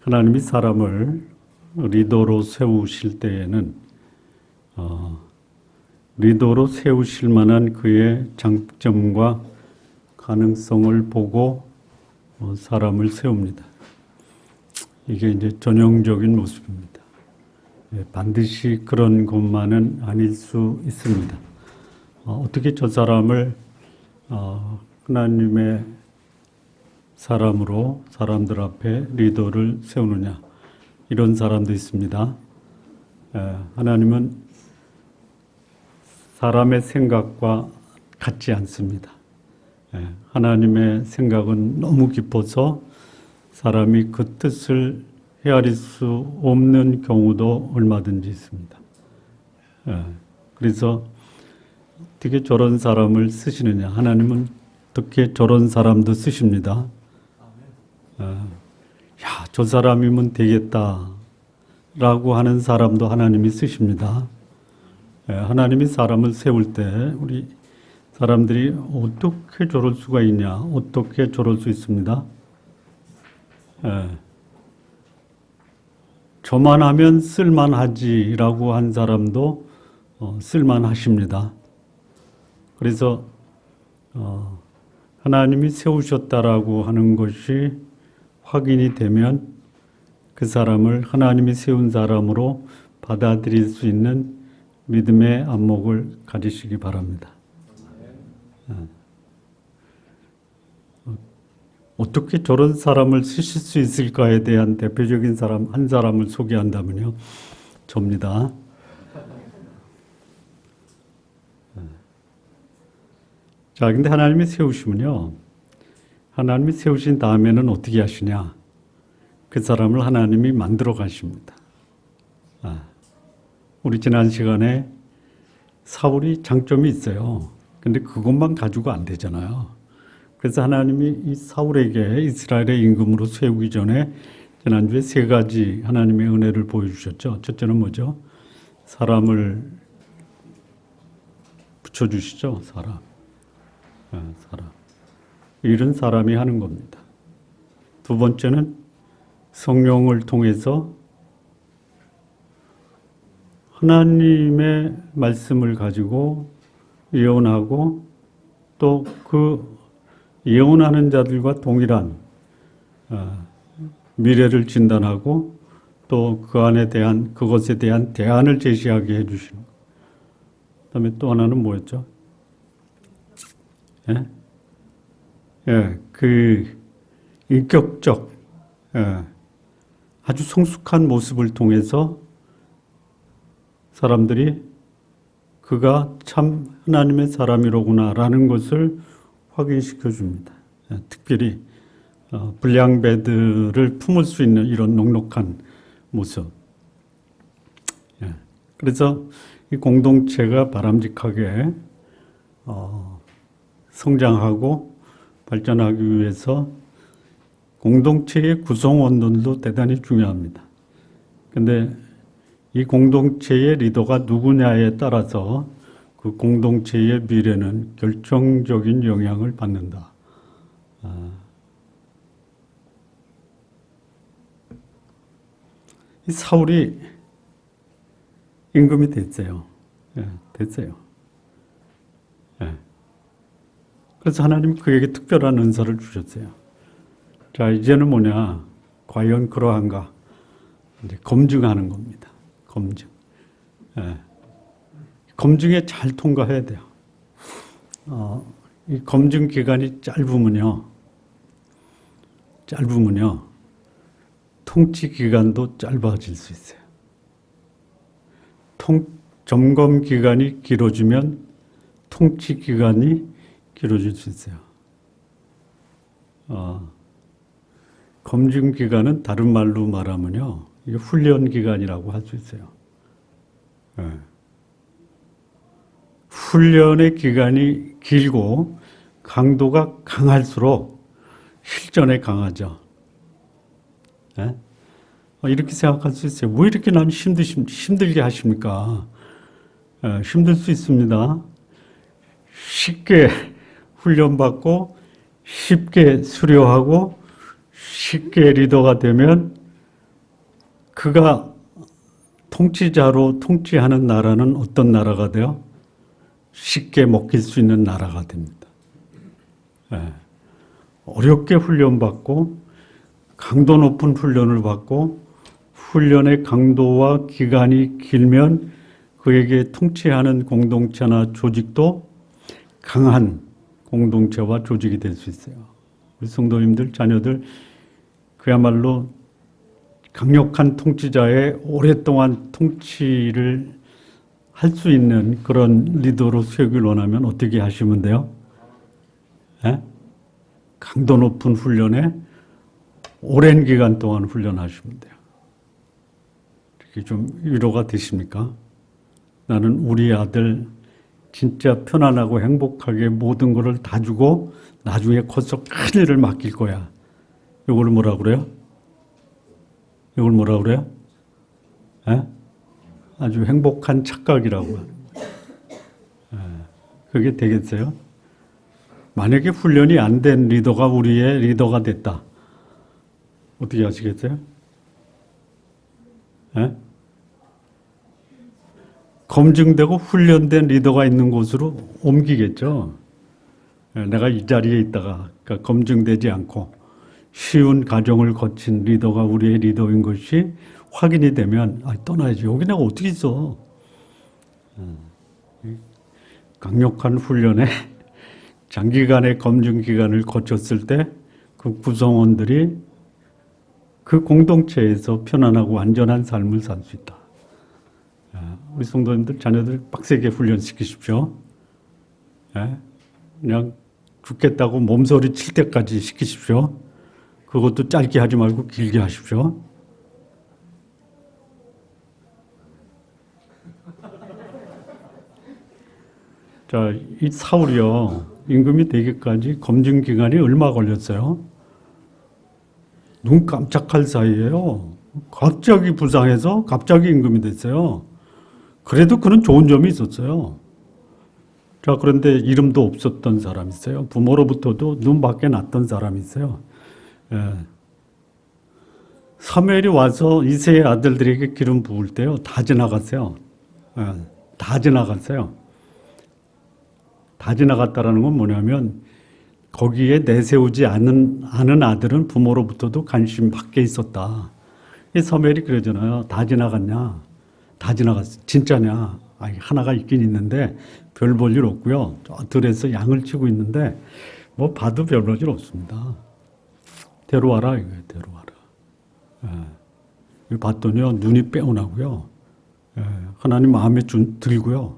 하나님이 사람을 리더로 세우실 때에는 리더로 세우실 만한 그의 장점과 가능성을 보고 사람을 세웁니다. 이게 이제 전형적인 모습입니다. 반드시 그런 것만은 아닐 수 있습니다. 어떻게 저 사람을 하나님의 사람으로 사람들 앞에 리더를 세우느냐, 이런 사람도 있습니다. 하나님은 사람의 생각과 같지 않습니다. 하나님의 생각은 너무 깊어서 사람이 그 뜻을 헤아릴 수 없는 경우도 얼마든지 있습니다. 그래서 어떻게 저런 사람을 쓰시느냐, 하나님은 어떻게 저런 사람도 쓰십니다. 저 사람이면 되겠다 라고 하는 사람도 하나님이 쓰십니다. 하나님이 사람을 세울 때 우리 사람들이 어떻게 저럴 수가 있냐, 어떻게 저럴 수 있습니다. 저만 하면 쓸만하지라고 한 사람도 쓸만하십니다. 그래서 하나님이 세우셨다라고 하는 것이 확인이 되면 그 사람을 하나님이 세운 사람으로 받아들일 수 있는 믿음의 안목을 가지시기 바랍니다. 어떻게 저런 사람을 쓰실 수 있을까에 대한 대표적인 사람 한 사람을 소개한다면요, 접니다. 자, 근데 하나님이 세우시면요, 하나님이 세우신 다음에는 어떻게 하시냐? 그 사람을 하나님이 만들어 가십니다. 우리 지난 시간에 사울이 장점이 있어요. 근데 그것만 가지고 안 되잖아요. 그래서 하나님이 이 사울에게 이스라엘의 임금으로 세우기 전에 지난주에 세 가지 하나님의 은혜를 보여주셨죠. 첫째는 뭐죠? 사람을 붙여주시죠. 사람. 이런 사람이 하는 겁니다. 두 번째는 성령을 통해서 하나님의 말씀을 가지고 예언하고 또 그 예언하는 자들과 동일한 미래를 진단하고 또 그 안에 대한 그것에 대한 대안을 제시하게 해주시는 것. 그다음에 또 하나는 뭐였죠? 그 인격적 아주 성숙한 모습을 통해서 사람들이 그가 참 하나님의 사람이로구나라는 것을 확인시켜 줍니다. 특별히 불량배들을 품을 수 있는 이런 넉넉한 모습. 그래서 이 공동체가 바람직하게 성장하고 발전하기 위해서 공동체의 구성원들도 대단히 중요합니다. 그런데 이 공동체의 리더가 누구냐에 따라서 그 공동체의 미래는 결정적인 영향을 받는다. 이 사울이 임금이 됐어요. 됐어요. 그래서 하나님 그에게 특별한 은사를 주셨어요. 자, 이제는 뭐냐? 과연 그러한가? 이제 검증하는 겁니다. 검증. 검증에 잘 통과해야 돼요. 이 검증 기간이 짧으면요, 통치 기간도 짧아질 수 있어요. 점검 기간이 길어지면 통치 기간이 길어질 수 있어요. 검증 기간은 다른 말로 말하면요, 이게 훈련 기간이라고 할 수 있어요. 훈련의 기간이 길고 강도가 강할수록 실전에 강하죠. 이렇게 생각할 수 있어요. 왜 이렇게 난 힘들게 하십니까? 힘들 수 있습니다. 쉽게 훈련받고 쉽게 수료하고 쉽게 리더가 되면 그가 통치자로 통치하는 나라는 어떤 나라가 돼요? 쉽게 먹힐 수 있는 나라가 됩니다. 예. 어렵게 훈련받고 강도 높은 훈련을 받고 훈련의 강도와 기간이 길면 그에게 통치하는 공동체나 조직도 강한 공동체와 조직이 될 수 있어요. 우리 성도님들, 자녀들 그야말로 강력한 통치자의 오랫동안 통치를 할 수 있는 그런 리더로 세우길 원하면 어떻게 하시면 돼요? 예? 강도 높은 훈련에 오랜 기간 동안 훈련하시면 돼요. 이렇게 좀 위로가 되십니까? 나는 우리 아들 진짜 편안하고 행복하게 모든 것을 다 주고 나중에 커서 큰 일을 맡길 거야. 이걸 뭐라 그래요? 이걸 뭐라 그래요? 예? 아주 행복한 착각이라고 하는 거예요. 예. 그게 되겠어요? 만약에 훈련이 안 된 리더가 우리의 리더가 됐다. 어떻게 하시겠어요? 예? 검증되고 훈련된 리더가 있는 곳으로 옮기겠죠. 예, 내가 이 자리에 있다가 그러니까 검증되지 않고 쉬운 과정을 거친 리더가 우리의 리더인 것이 확인이 되면 떠나야지. 여기 내가 어떻게 있어. 강력한 훈련에 장기간의 검증 기간을 거쳤을 때 그 구성원들이 그 공동체에서 편안하고 안전한 삶을 살 수 있다. 우리 성도님들, 자녀들 빡세게 훈련시키십시오. 그냥 죽겠다고 몸소리 칠 때까지 시키십시오. 그것도 짧게 하지 말고 길게 하십시오. 자, 이 사울이요. 임금이 되기까지 검증 기간이 얼마 걸렸어요? 눈 깜짝할 사이에요. 갑자기 부상해서 갑자기 임금이 됐어요. 그래도 그는 좋은 점이 있었어요. 자, 그런데 이름도 없었던 사람이 있어요. 부모로부터도 눈 밖에 났던 사람이 있어요. 예. 사무엘이 와서 이새의 아들들에게 기름 부을 때요. 다 지나갔어요. 예. 다 지나갔어요. 다 지나갔다라는 건 뭐냐면 거기에 내세우지 않은 아들은 부모로부터도 관심 밖에 있었다. 이 사무엘이 그러잖아요. 다 지나갔냐? 다 지나갔어. 진짜냐? 하나가 있긴 있는데 별 볼 일 없고요. 들에서 양을 치고 있는데 뭐 봐도 별 볼 일 없습니다. 데려와라 이거예요. 데려와라. 예. 봤더니요. 눈이 빼어나고요. 예. 하나님 마음에 들고요.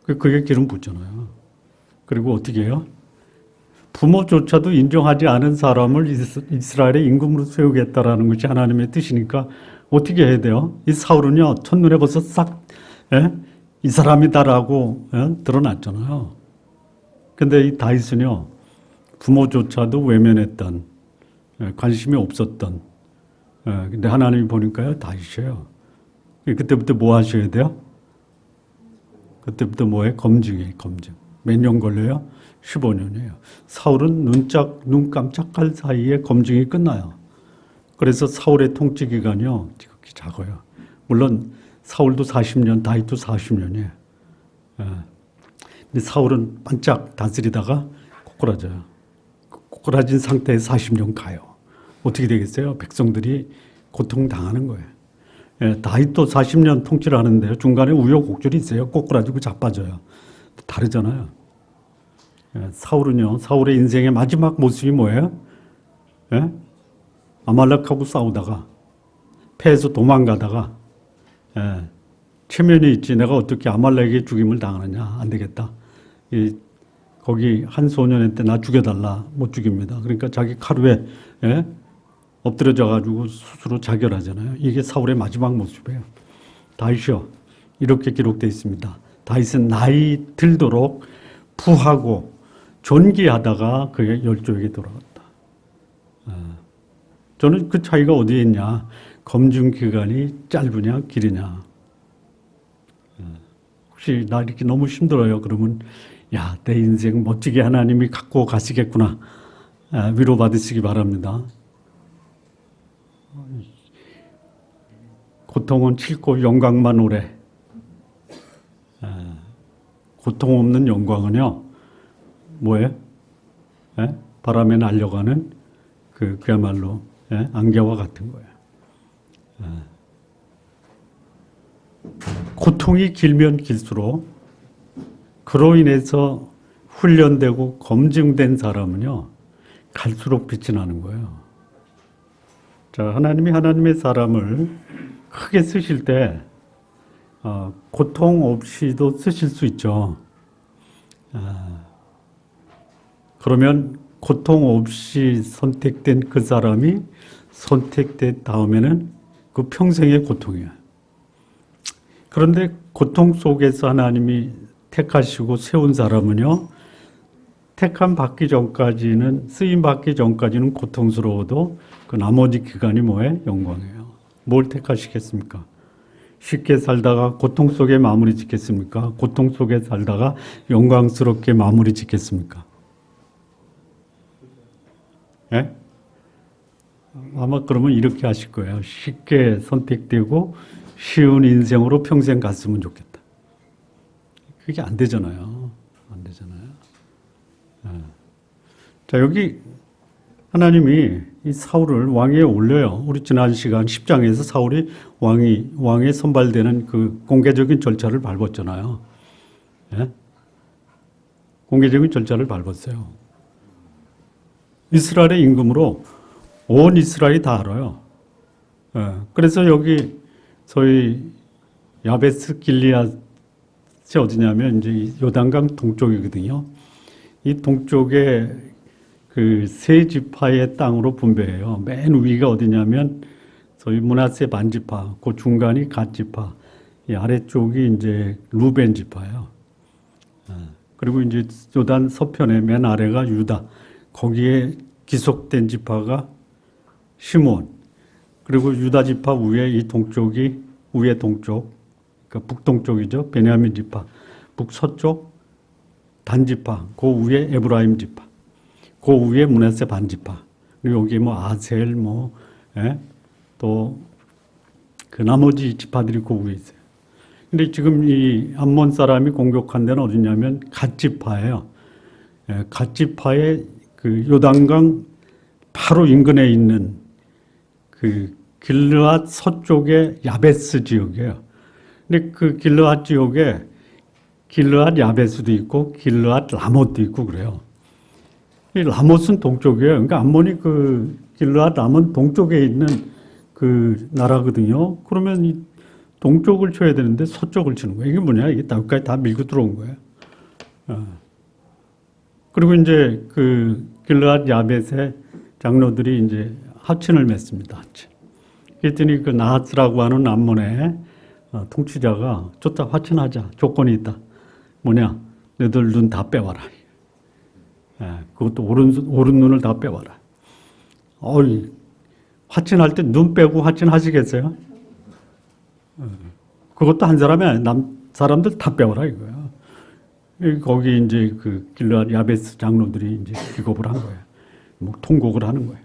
그게 기름 붓잖아요. 그리고 어떻게 해요? 부모조차도 인정하지 않은 사람을 이스라엘의 임금으로 세우겠다라는 것이 하나님의 뜻이니까 어떻게 해야 돼요? 이 사울은요, 첫눈에 벌써 싹, 이 사람이다라고 드러났잖아요. 근데 이 다윗은요, 부모조차도 외면했던, 관심이 없었던, 근데 하나님이 보니까요, 다윗이에요. 그때부터 뭐 하셔야 돼요? 그때부터 뭐예요? 검증이에요, 검증. 몇 년 걸려요? 15년이에요. 사울은 눈 깜짝할 사이에 검증이 끝나요. 그래서 사울의 통치 기간이요, 지극히 작아요. 물론 사울도 40년, 다윗도 40년이에요. 근데 사울은 반짝 다스리다가 꼬꾸라져요. 꼬꾸라진 상태에 40년 가요. 어떻게 되겠어요? 백성들이 고통당하는 거예요. 다윗도 40년 통치를 하는데요. 중간에 우여곡절이 있어요. 꼬꾸라지고 자빠져요. 다르잖아요. 사울은요, 사울의 인생의 마지막 모습이 뭐예요? 아말렉하고 싸우다가 패해서 도망가다가 체면이 있지. 내가 어떻게 아말렉의 죽임을 당하느냐. 안 되겠다. 거기 한 소년한테 나 죽여달라. 못 죽입니다. 그러니까 자기 칼후에 엎드려져 가지고 스스로 자결하잖아요. 이게 사울의 마지막 모습이에요. 다윗이요. 이렇게 기록되어 있습니다. 다윗은 나이 들도록 부하고 존귀하다가 그의 열조에게 돌아갔다. 저는 그 차이가 어디에 있냐. 검증 기간이 짧으냐 기르냐. 혹시 나 이렇게 너무 힘들어요. 그러면 야, 내 인생 멋지게 하나님이 갖고 가시겠구나. 위로받으시기 바랍니다. 고통은 싫고 영광만 오래. 고통 없는 영광은요, 뭐예요? 바람에 날려가는 그야말로 안개와 같은 거예요. 고통이 길면 길수록 그로 인해서 훈련되고 검증된 사람은요, 갈수록 빛이 나는 거예요. 자, 하나님이 하나님의 사람을 크게 쓰실 때 고통 없이도 쓰실 수 있죠. 그러면 고통 없이 선택된 그 사람이 선택된 다음에는 그 평생의 고통이에요. 그런데 고통 속에서 하나님이 택하시고 세운 사람은요, 택함 받기 전까지는, 쓰임 받기 전까지는 고통스러워도 그 나머지 기간이 뭐예요? 영광이에요. 뭘 택하시겠습니까? 쉽게 살다가 고통 속에 마무리 짓겠습니까? 고통 속에 살다가 영광스럽게 마무리 짓겠습니까? 예? 아마 그러면 이렇게 하실 거예요. 쉽게 선택되고 쉬운 인생으로 평생 갔으면 좋겠다. 그게 안 되잖아요. 안 되잖아요. 자, 여기 하나님이 이 사울을 왕위에 올려요. 우리 지난 시간 10장에서 사울이 왕에 선발되는 그 공개적인 절차를 밟았잖아요. 예? 공개적인 절차를 밟았어요. 이스라엘의 임금으로 온 이스라엘이 다 알아요. 예. 그래서 여기 소위 야베스 길리앗이 어디냐면 이제 요단강 동쪽이거든요. 이 동쪽에 그 세 지파의 땅으로 분배해요. 맨 위가 어디냐면 소위 므낫세 반지파, 그 중간이 갓 지파, 이 아래쪽이 이제 루벤 지파예요. 그리고 이제 요단 서편의 맨 아래가 유다, 거기에 기속된 지파가 시므온, 그리고 유다 지파 위에 이 동쪽이 위에 동쪽, 그러니까 북동쪽이죠. 베냐민 지파, 북서쪽 단 지파, 그 위에 에브라임 지파. 그 위에 므낫세 반지파. 그리고 여기 뭐 아셀 또 그 나머지 지파들이 그 위에 있어요. 근데 지금 이 암몬 사람이 공격한 데는 어디냐면 갓 지파예요. 갓 지파의 그 요단강 바로 인근에 있는 그 길르앗 서쪽의 야베스 지역이에요. 근데 그 길르앗 지역에 길르앗 야베스도 있고 길르앗 라못도 있고 그래요. 이 라못은 동쪽이에요. 그러니까 암몬이 그 길르앗 라몬 동쪽에 있는 그 나라거든요. 그러면 이 동쪽을 쳐야 되는데 서쪽을 치는 거예요. 이게 뭐냐? 이게 여기까지 다 밀고 들어온 거예요. 그리고 이제 그 길르앗 야벳의 장로들이 이제 하친을 맺습니다. 하친. 그랬더니 그 나하스라고 하는 암몬의 통치자가 좋다, 하친하자. 조건이 있다. 뭐냐? 너희들 눈 다 빼와라. 그것도 오른 눈을 다 빼와라. 화친할 때 눈 빼고 화친하시겠어요? 그것도 한 사람이 아니라 사람들 다 빼와라 이거야. 거기 이제 그 길르앗 야베스 장로들이 이제 기겁을 한 거예요. 뭐 통곡을 하는 거예요.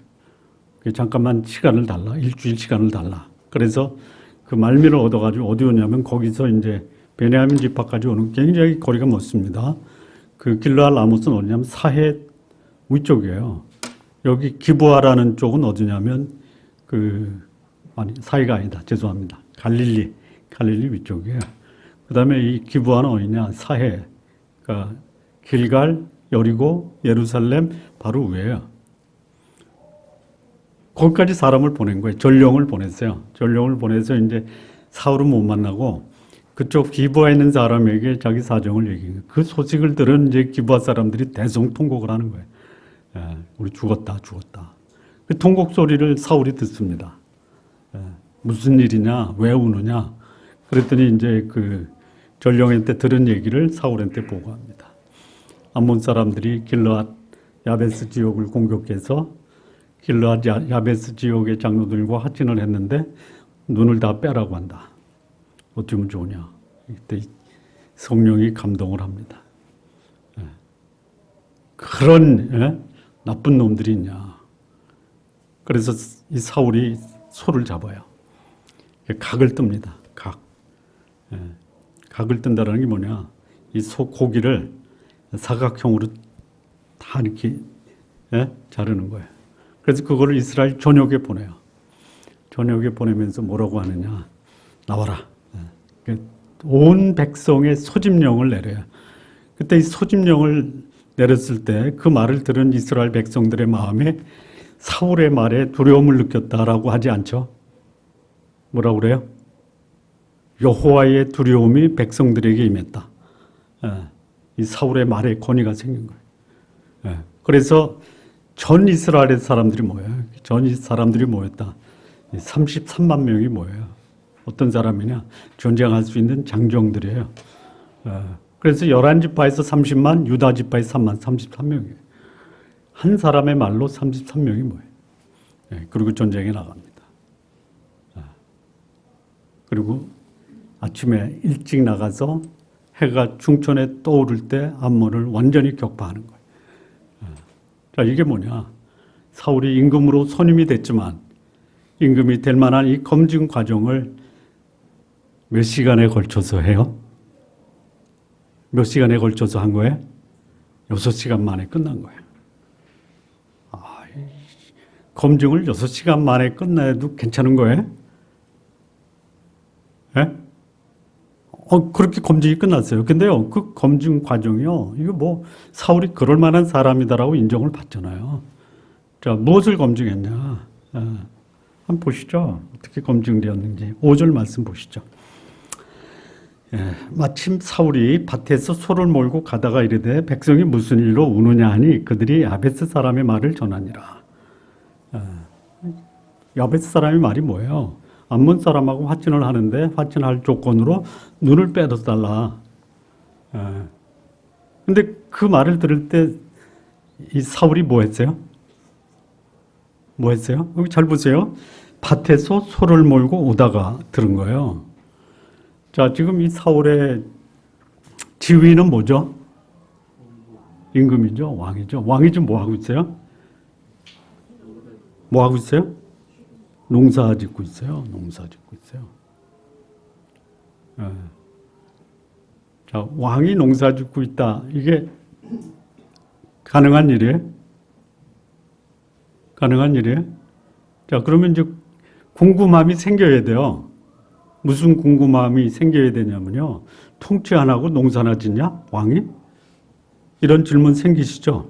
잠깐만 시간을 달라. 일주일 시간을 달라. 그래서 그 말미를 얻어가지고 어디 오냐면 거기서 이제 베냐민 지파까지 오는 굉장히 거리가 멀습니다. 그 길르앗 라못은 어디냐면 사해 위쪽이에요. 여기 기브아라는 쪽은 어디냐면 사해가 아니다. 죄송합니다. 갈릴리 위쪽이에요. 그 다음에 이 기브아는 어디냐? 사해. 그러니까 길갈, 여리고, 예루살렘 바로 위에요. 거기까지 사람을 보낸 거예요. 전령을 보냈어요. 전령을 보내서 이제 사울은 못 만나고 그쪽 기브아에 있는 사람에게 자기 사정을 얘기해요. 그 소식을 들은 이제 기브아 사람들이 대성통곡을 하는 거예요. 우리 죽었다. 그 통곡 소리를 사울이 듣습니다. 무슨 일이냐? 왜 우느냐? 그랬더니 이제 그 전령한테 들은 얘기를 사울한테 보고합니다. 암몬 사람들이 길르앗 야베스 지역을 공격해서 길르앗 야베스 지역의 장로들과 하친을 했는데 눈을 다 빼라고 한다. 어쩌면 좋으냐. 이때 성령이 감동을 합니다. 그런 나쁜 놈들이 있냐. 그래서 이 사울이 소를 잡아요. 각을 뜹니다. 각. 예. 각을 뜬다는 게 뭐냐? 이 고기를 사각형으로 다 이렇게 자르는 거예요. 그래서 그거를 이스라엘 전역에 보내요. 전역에 보내면서 뭐라고 하느냐? 나와라. 온 백성의 소집령을 내려요. 그때 이 소집령을 내렸을 때 그 말을 들은 이스라엘 백성들의 마음에 사울의 말에 두려움을 느꼈다라고 하지 않죠? 뭐라고 그래요? 여호와의 두려움이 백성들에게 임했다. 이 사울의 말에 권위가 생긴 거예요. 그래서 전 이스라엘의 사람들이 모여요. 전 사람들이 모였다. 33만 명이 모여요. 어떤 사람이냐? 전쟁할 수 있는 장정들이에요. 그래서 11지파에서 30만, 유다 지파에서 3만, 33명이에요. 한 사람의 말로 33명이 모여요. 그리고 전쟁에 나갑니다. 그리고 아침에 일찍 나가서 해가 중천에 떠오를 때 암몬을 완전히 격파하는 거예요. 자, 이게 뭐냐? 사울이 임금으로 선임이 됐지만 임금이 될 만한 이 검증 과정을 몇 시간에 걸쳐서 해요? 몇 시간에 걸쳐서 한 거예요? 6시간 만에 끝난 거예요. 검증을 6시간 만에 끝내도 괜찮은 거예요? 예? 그렇게 검증이 끝났어요. 근데요, 그 검증 과정이요, 이거 뭐, 사울이 그럴 만한 사람이다라고 인정을 받잖아요. 자, 무엇을 검증했냐? 한번 보시죠. 어떻게 검증되었는지. 5절 말씀 보시죠. 마침 사울이 밭에서 소를 몰고 가다가 이르되 백성이 무슨 일로 우느냐 하니 그들이 야베스 사람의 말을 전하니라. 야베스 사람의 말이 뭐예요? 암몬 사람하고 화친을 하는데 화친할 조건으로 눈을 빼달라. 근데 그 말을 들을 때 이 사울이 뭐 했어요? 뭐 했어요? 여기 잘 보세요. 밭에서 소를 몰고 오다가 들은 거예요. 자, 지금 이 사울의 지위는 뭐죠? 임금이죠. 왕이죠. 왕이 지금 뭐 하고 있어요? 뭐 하고 있어요? 농사 짓고 있어요. 농사 짓고 있어요. 자, 왕이 농사 짓고 있다. 이게 가능한 일이에요? 가능한 일이에요? 자, 그러면 이제 궁금함이 생겨야 돼요. 무슨 궁금함이 생겨야 되냐면요. 통치 안 하고 농사나 짓냐? 왕이? 이런 질문 생기시죠?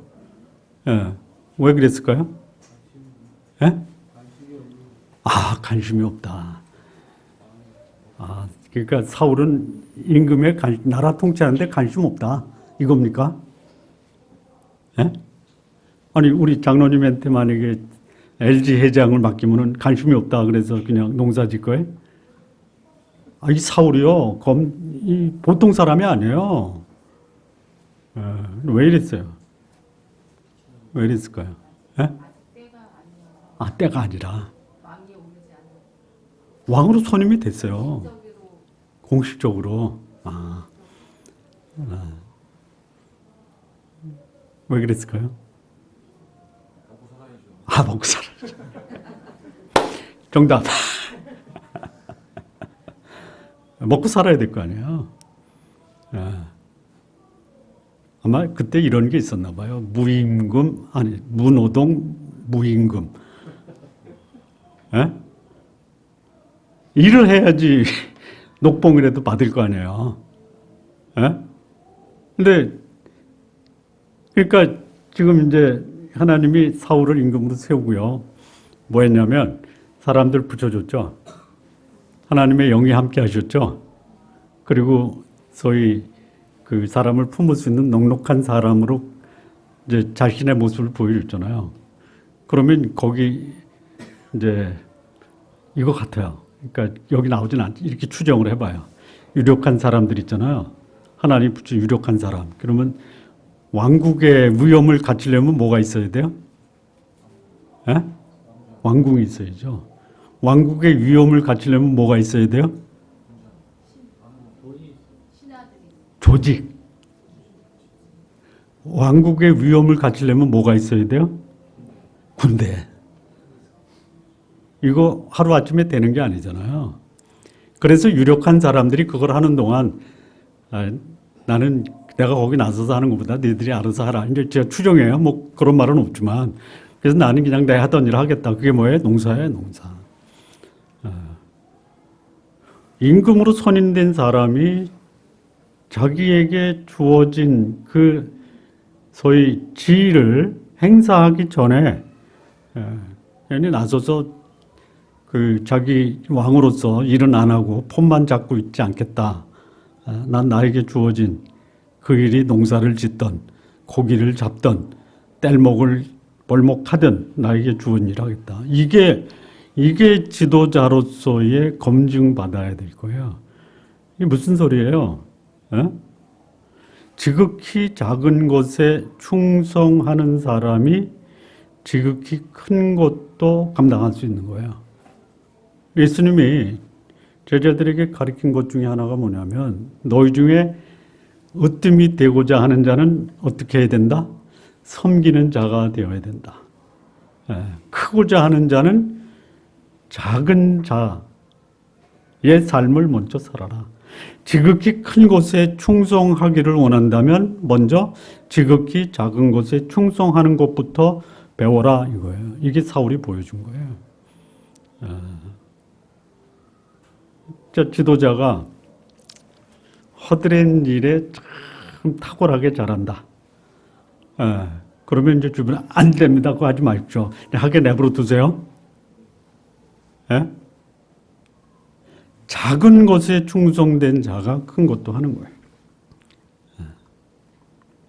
예. 왜 그랬을까요? 예? 관심이 없다. 그러니까 사울은 임금의 나라 통치하는데 관심 없다. 이겁니까? 예? 아니, 우리 장로님한테 만약에 LG 회장을 맡기면은 관심이 없다. 그래서 그냥 농사 짓 거예요? 이 사울이요, 이 보통 사람이 아니에요. 왜 이랬어요? 왜 이랬을까요? 예? 때가 아니라. 왕으로 선임이 됐어요. 공식적으로. 왜 그랬을까요? 먹고 살아야죠. 정답. 먹고 살아야 될 거 아니에요. 아마 그때 이런 게 있었나 봐요. 무노동, 무임금. 예? 일을 해야지 녹봉이라도 받을 거 아니에요. 예? 근데, 그러니까 지금 이제 하나님이 사울을 임금으로 세우고요. 뭐 했냐면, 사람들 붙여줬죠. 하나님의 영이 함께 하셨죠. 그리고 소위 그 사람을 품을 수 있는 넉넉한 사람으로 이제 자신의 모습을 보여줬잖아요. 그러면 거기 이제 이거 같아요. 그러니까 여기 나오진 않지. 이렇게 추정을 해봐요. 유력한 사람들 있잖아요. 하나님 붙인 유력한 사람. 그러면 왕국의 위엄을 갖추려면 뭐가 있어야 돼요? 예? 왕궁이 있어야죠. 왕국의 위엄을 갖추려면 뭐가 있어야 돼요? 조직. 왕국의 위엄을 갖추려면 뭐가 있어야 돼요? 군대. 이거 하루아침에 되는 게 아니잖아요. 그래서 유력한 사람들이 그걸 하는 동안 나는 내가 거기 나서서 하는 것보다 너희들이 알아서 하라. 이제 제가 추정해요. 뭐 그런 말은 없지만. 그래서 나는 그냥 내가 하던 일을 하겠다. 그게 뭐예요? 농사예요, 농사. 임금으로 선임된 사람이 자기에게 주어진 그 소위 지위를 행사하기 전에 괜히 나서서 그 자기 왕으로서 일은 안 하고 폰만 잡고 있지 않겠다. 난 나에게 주어진 그 일이 농사를 짓던 고기를 잡던 땔목을 벌목하든 나에게 주은 일 하겠다. 이게 지도자로서의 검증받아야 될 거예요. 이게 무슨 소리예요? 지극히 작은 것에 충성하는 사람이 지극히 큰 것도 감당할 수 있는 거예요. 예수님이 제자들에게 가르친 것 중에 하나가 뭐냐면 너희 중에 으뜸이 되고자 하는 자는 어떻게 해야 된다? 섬기는 자가 되어야 된다. 크고자 하는 자는 작은 자의 삶을 먼저 살아라. 지극히 큰 것에 충성하기를 원한다면 먼저 지극히 작은 것에 충성하는 것부터 배워라 이거예요. 이게 사울이 보여준 거예요. 지도자가 허드렛 일에 참 탁월하게 잘한다. 그러면 이제 주변에 안 됩니다. 그거 하지 마십시오. 하게 내버려 두세요. 작은 것에 충성된 자가 큰 것도 하는 거예요.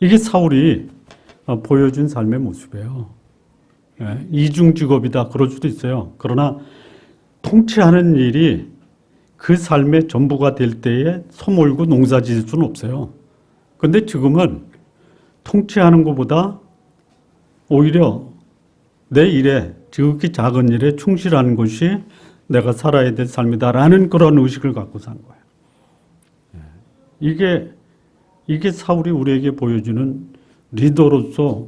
이게 사울이 보여준 삶의 모습이에요. 이중 직업이다. 그럴 수도 있어요. 그러나 통치하는 일이 그 삶의 전부가 될 때에 소몰고 농사 지을 수는 없어요. 그런데 지금은 통치하는 것보다 오히려 내 일에 지극히 작은 일에 충실하는 것이 내가 살아야 될 삶이다라는 그런 의식을 갖고 산 거예요. 이게 사울이 우리에게 보여주는 리더로서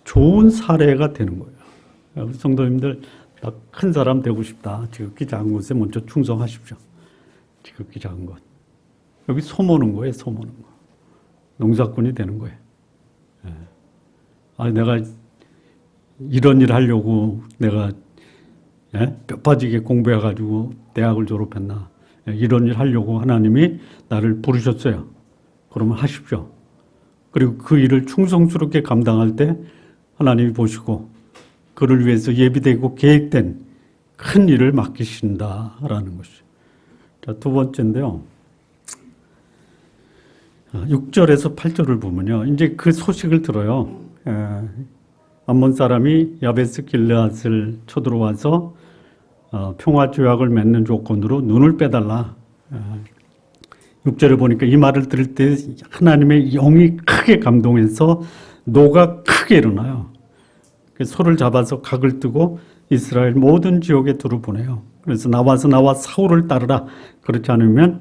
좋은 사례가 되는 거예요. 우리 성도님들 나 큰 사람 되고 싶다. 지극히 작은 것에 먼저 충성하십시오. 지극히 작은 것. 여기 소모는 거예요. 소모는 거. 농사꾼이 되는 거예요. 내가 이런 일 하려고 내가 뼈 빠지게 공부해가지고 대학을 졸업했나. 이런 일 하려고 하나님이 나를 부르셨어요. 그러면 하십시오. 그리고 그 일을 충성스럽게 감당할 때 하나님이 보시고 그를 위해서 예비되고 계획된 큰 일을 맡기신다라는 것이죠. 자, 두 번째인데요. 6절에서 8절을 보면요. 이제 그 소식을 들어요. 암몬 사람이 야베스 길르앗을 쳐들어와서 평화 조약을 맺는 조건으로 눈을 빼달라. 6절에 보니까 이 말을 들을 때 하나님의 영이 크게 감동해서 노가 크게 일어나요. 소를 잡아서 각을 뜨고 이스라엘 모든 지역에 두루 보내요. 그래서 나와 사울을 따르라. 그렇지 않으면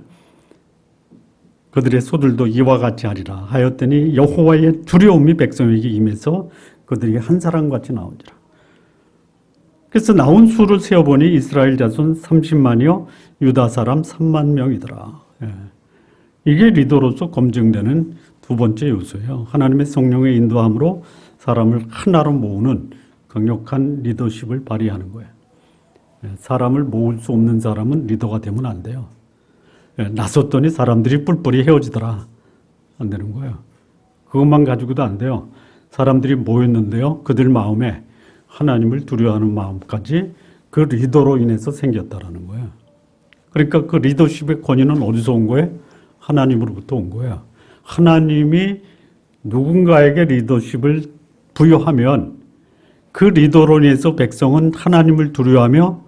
그들의 소들도 이와 같이 하리라 하였더니 여호와의 두려움이 백성에게 임해서 그들이 한 사람같이 나오지라. 그래서 나온 수를 세어보니 이스라엘 자손 30만이요 유다 사람 3만 명이더라. 이게 리더로서 검증되는 두 번째 요소예요. 하나님의 성령의 인도함으로 사람을 하나로 모으는 강력한 리더십을 발휘하는 거예요. 사람을 모을 수 없는 사람은 리더가 되면 안 돼요. 나섰더니 사람들이 뿔뿔이 헤어지더라. 안 되는 거예요. 그것만 가지고도 안 돼요. 사람들이 모였는데요. 그들 마음에 하나님을 두려워하는 마음까지 그 리더로 인해서 생겼다라는 거예요. 그러니까 그 리더십의 권위는 어디서 온 거예요? 하나님으로부터 온 거예요. 하나님이 누군가에게 리더십을 부여하면 그 리더로 인해서 백성은 하나님을 두려워하며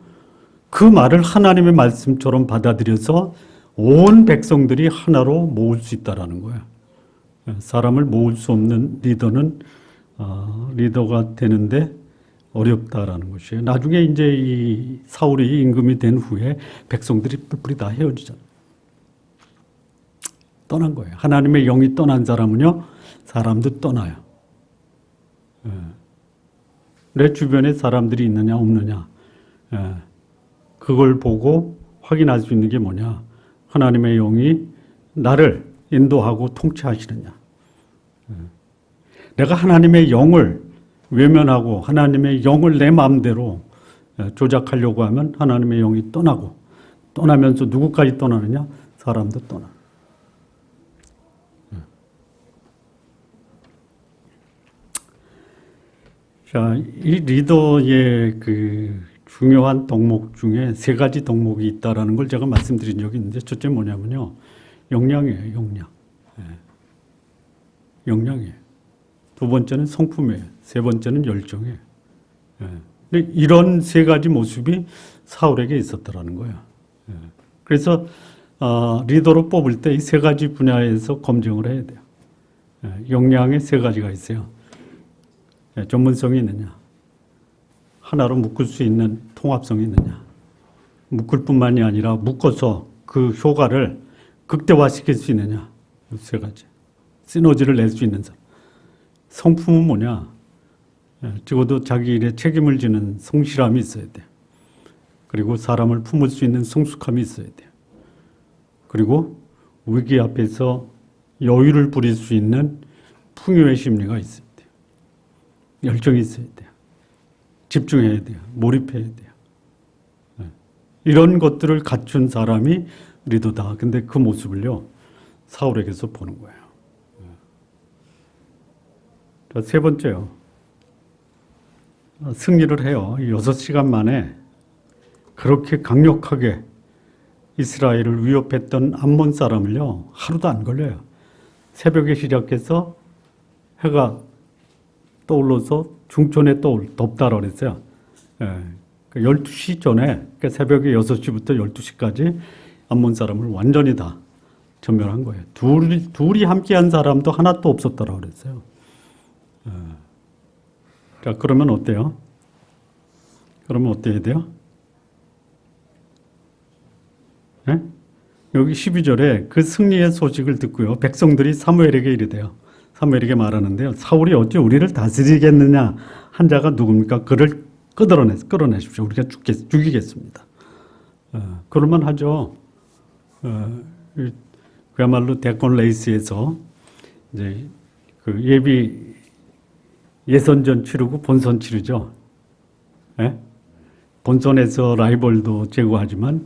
그 말을 하나님의 말씀처럼 받아들여서 온 백성들이 하나로 모을 수 있다는 거예요. 사람을 모을 수 없는 리더는 리더가 되는데 어렵다라는 것이에요. 나중에 이제 이 사울이 임금이 된 후에 백성들이 뿔뿔이 다 헤어지잖아요. 떠난 거예요. 하나님의 영이 떠난 사람은요, 사람도 떠나요. 내 주변에 사람들이 있느냐 없느냐, 그걸 보고 확인할 수 있는 게 뭐냐? 하나님의 영이 나를 인도하고 통치하시느냐? 내가 하나님의 영을 외면하고 하나님의 영을 내 마음대로 조작하려고 하면 하나님의 영이 떠나고, 떠나면서 누구까지 떠나느냐? 사람도 떠나. 자, 이 리더의 그 중요한 덕목 중에 세 가지 덕목이 있다라는 걸 제가 말씀드린 적이 있는데, 첫째 뭐냐면요, 역량이에요, 역량. 역량이에요. 두 번째는 성품이에요. 세 번째는 열정이에요. 근데 이런 세 가지 모습이 사울에게 있었다라는 거예요. 그래서 리더로 뽑을 때 이 세 가지 분야에서 검증을 해야 돼요. 역량의 세 가지가 있어요. 전문성이 있느냐, 하나로 묶을 수 있는 통합성이 있느냐, 묶을 뿐만이 아니라 묶어서 그 효과를 극대화시킬 수 있느냐, 이 세 가지. 시너지를 낼 수 있는 사람. 성품은 뭐냐, 적어도 자기 일에 책임을 지는 성실함이 있어야 돼요. 그리고 사람을 품을 수 있는 성숙함이 있어야 돼요. 그리고 위기 앞에서 여유를 부릴 수 있는 풍요의 심리가 있어야 돼요. 열정이 있어야 돼요. 집중해야 돼요. 몰입해야 돼요. 이런 것들을 갖춘 사람이 리더다. 근데 그 모습을요, 사울에게서 보는 거예요. 자, 세 번째요. 승리를 해요. 6시간 만에 그렇게 강력하게 이스라엘을 위협했던 암몬 사람을요, 하루도 안 걸려요. 새벽에 시작해서 해가 떠올라서 중천에 덥다라고 그랬어요. 12시 전에, 그러니까 새벽에 6시부터 12시까지 암몬 사람을 완전히 다 전멸한 거예요. 둘이 함께한 사람도 하나도 없었다라고 그랬어요. 자, 그러면 어때요? 그러면 어때야 돼요? 네? 여기 12절에 그 승리의 소식을 듣고요, 백성들이 사무엘에게 이르대요. 사무엘에게 말하는데요, 사울이 어찌 우리를 다스리겠느냐 한 자가 누굽니까? 그를 끌어내십시오. 우리가 죽이겠습니다. 그럴만 하죠. 그야말로 대권 레이스에서 이제 그 예선전 치르고 본선 치르죠. 예? 본선에서 라이벌도 제거하지만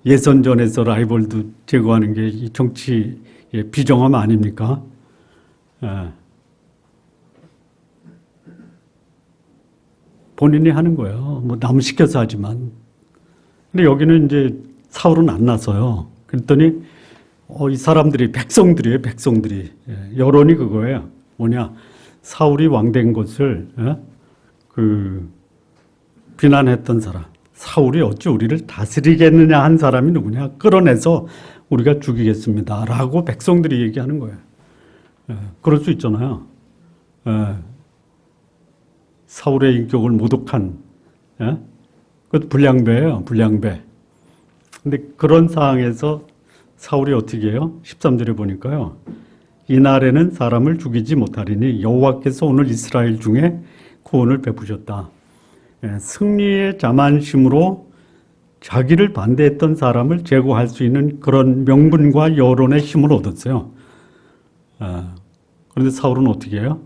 예선전에서 라이벌도 제거하는 게 이 정치의 비정함 아닙니까? 본인이 하는 거예요. 뭐 남 시켜서 하지만. 근데 여기는 이제 사울은 안 나서요. 그랬더니 이 사람들이, 백성들이 여론이 그거예요. 뭐냐, 사울이 왕된 것을 비난했던 사람, 사울이 어찌 우리를 다스리겠느냐 한 사람이 누구냐, 끌어내서 우리가 죽이겠습니다 라고 백성들이 얘기하는 거예요. 그럴 수 있잖아요. 사울의 인격을 모독한, 그것도 불량배예요, 불량배. 근데 그런 상황에서 사울이 어떻게 해요? 13절에 보니까요, 이날에는 사람을 죽이지 못하리니 여호와께서 오늘 이스라엘 중에 구원을 베푸셨다. 승리의 자만심으로 자기를 반대했던 사람을 제거할 수 있는 그런 명분과 여론의 힘을 얻었어요. 그런데 사울은 어떻게 해요?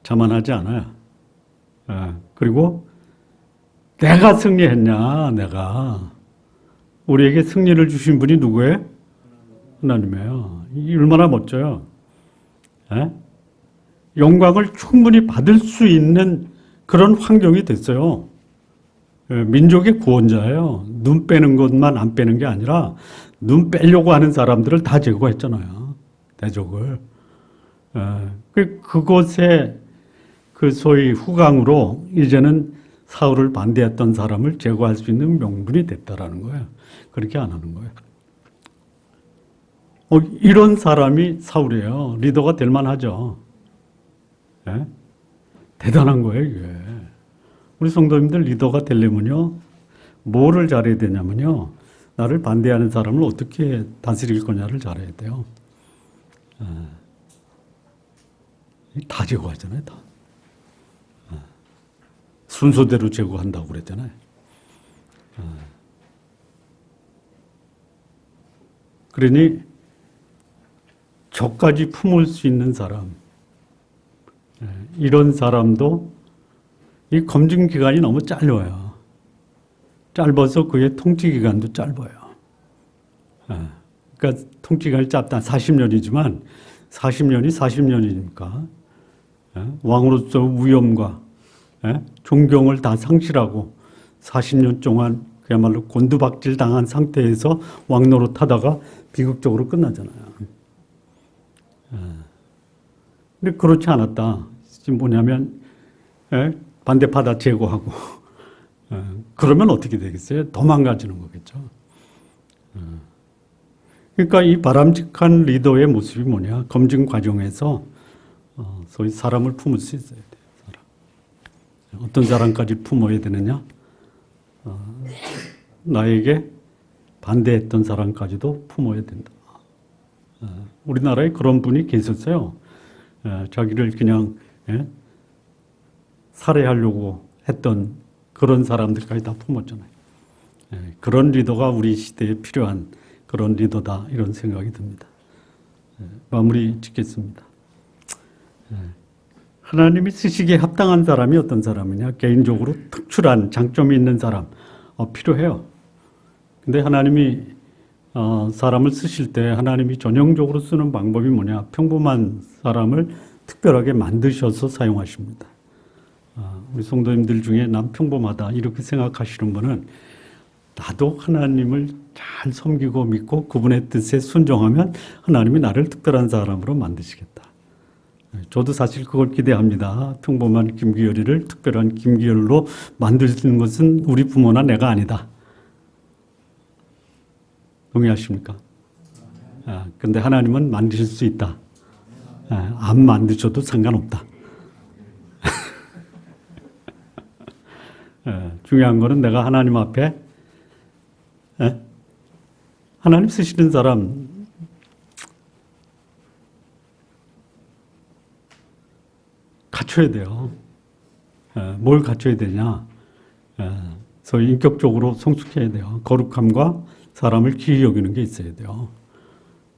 자만하지 않아요. 그리고 내가 승리했냐, 내가. 우리에게 승리를 주신 분이 누구예요? 하나님이에요. 이 얼마나 멋져요. 영광을 충분히 받을 수 있는 그런 환경이 됐어요. 민족의 구원자예요. 눈 빼는 것만 안 빼는 게 아니라 눈 빼려고 하는 사람들을 다 제거했잖아요. 대적을. 그것에 그 소위 후광으로 이제는 사울을 반대했던 사람을 제거할 수 있는 명분이 됐다라는 거예요. 그렇게 안 하는 거예요. 이런 사람이 사울이에요. 리더가 될 만하죠. 대단한 거예요, 이게. 우리 성도님들 리더가 되려면요, 뭐를 잘해야 되냐면요, 나를 반대하는 사람을 어떻게 다스릴 거냐를 잘해야 돼요. 다 제거하잖아요, 다. 순서대로 제거한다고 그랬잖아요. 그러니 저까지 품을 수 있는 사람, 이런 사람도 이 검증 기간이 너무 짧아요. 짧아서 그의 통치 기간도 짧아요. 그러니까 통치 기간이 짧다. 40년이지만 40년이 40년이니까 왕으로서 위엄과 존경을 다 상실하고 40년 동안 그야말로 곤두박질 당한 상태에서 왕 노릇하다가 비극적으로 끝나잖아요. 근데 그렇지 않았다. 지금 뭐냐면 반대파다 제거하고 그러면 어떻게 되겠어요? 더 망가지는 거겠죠. 그러니까 이 바람직한 리더의 모습이 뭐냐? 검증 과정에서 소위 사람을 품을 수 있어야 돼요. 사람. 어떤 사람까지 품어야 되느냐? 나에게 반대했던 사람까지도 품어야 된다. 우리나라에 그런 분이 계셨어요. 자기를 그냥 살해하려고 했던 그런 사람들까지 다 품었잖아요. 그런 리더가 우리 시대에 필요한 그런 리더다 이런 생각이 듭니다. 마무리 짓겠습니다. 하나님이 쓰시기에 합당한 사람이 어떤 사람이냐? 개인적으로 특출한 장점이 있는 사람 필요해요. 근데 하나님이 사람을 쓰실 때 하나님이 전형적으로 쓰는 방법이 뭐냐? 평범한 사람을 특별하게 만드셔서 사용하십니다. 우리 성도님들 중에 난 평범하다 이렇게 생각하시는 분은 나도 하나님을 잘 섬기고 믿고 그분의 뜻에 순종하면 하나님이 나를 특별한 사람으로 만드시겠다. 저도 사실 그걸 기대합니다. 평범한 김기열이를 특별한 김기열로 만드는 것은 우리 부모나 내가 아니다. 동의하십니까? 근데 하나님은 만드실 수 있다. 안 만드셔도 상관없다. 중요한 거는 내가 하나님 앞에 하나님 쓰시는 사람 갖춰야 돼요. 뭘 갖춰야 되냐? 소위 인격적으로 성숙해야 돼요. 거룩함과 사람을 귀히 여기는 게 있어야 돼요.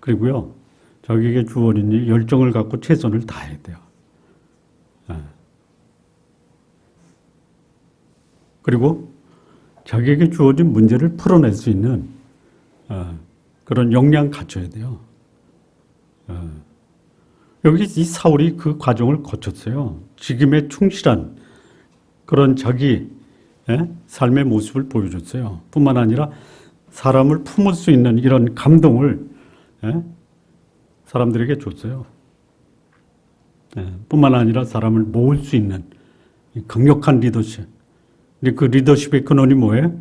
그리고요, 자기에게 주어진 일 열정을 갖고 최선을 다해야 돼요. 그리고 자기에게 주어진 문제를 풀어낼 수 있는 그런 역량 갖춰야 돼요. 여기 이 사울이 그 과정을 거쳤어요. 지금의 충실한 그런 자기 삶의 모습을 보여줬어요. 뿐만 아니라 사람을 품을 수 있는 이런 감동을 사람들에게 줬어요. 뿐만 아니라 사람을 모을 수 있는 강력한 리더십. 근데 그 리더십의 근원이 뭐예요?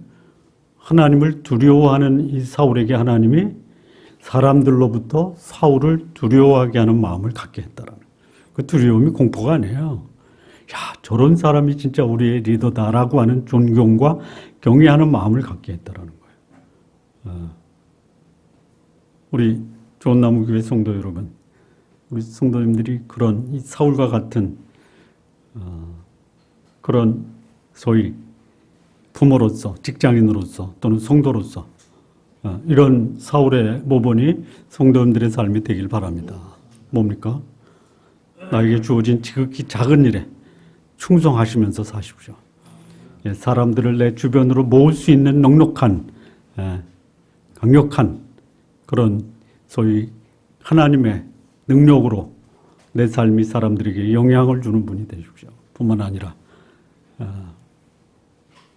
하나님을 두려워하는 이 사울에게 하나님이 사람들로부터 사울을 두려워하게 하는 마음을 갖게 했다라는. 그 두려움이 공포가 아니에요. 야, 저런 사람이 진짜 우리의 리더다라고 하는 존경과 경외하는 마음을 갖게 했다라는 거예요. 우리 좋은나무교회 성도 여러분, 우리 성도님들이 그런 이 사울과 같은 그런 소위 부모로서, 직장인으로서 또는 성도로서 이런 사울의 모본이 성도님들의 삶이 되길 바랍니다. 뭡니까? 나에게 주어진 지극히 작은 일에 충성하시면서 사십시오. 사람들을 내 주변으로 모을 수 있는 넉넉한 강력한 그런 소위 하나님의 능력으로 내 삶이 사람들에게 영향을 주는 분이 되십시오. 뿐만 아니라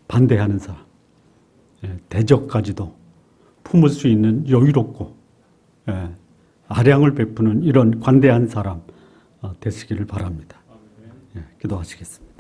반대하는 사람, 대적까지도 품을 수 있는 여유롭고 아량을 베푸는 이런 관대한 사람 되시기를 바랍니다. 기도하시겠습니다.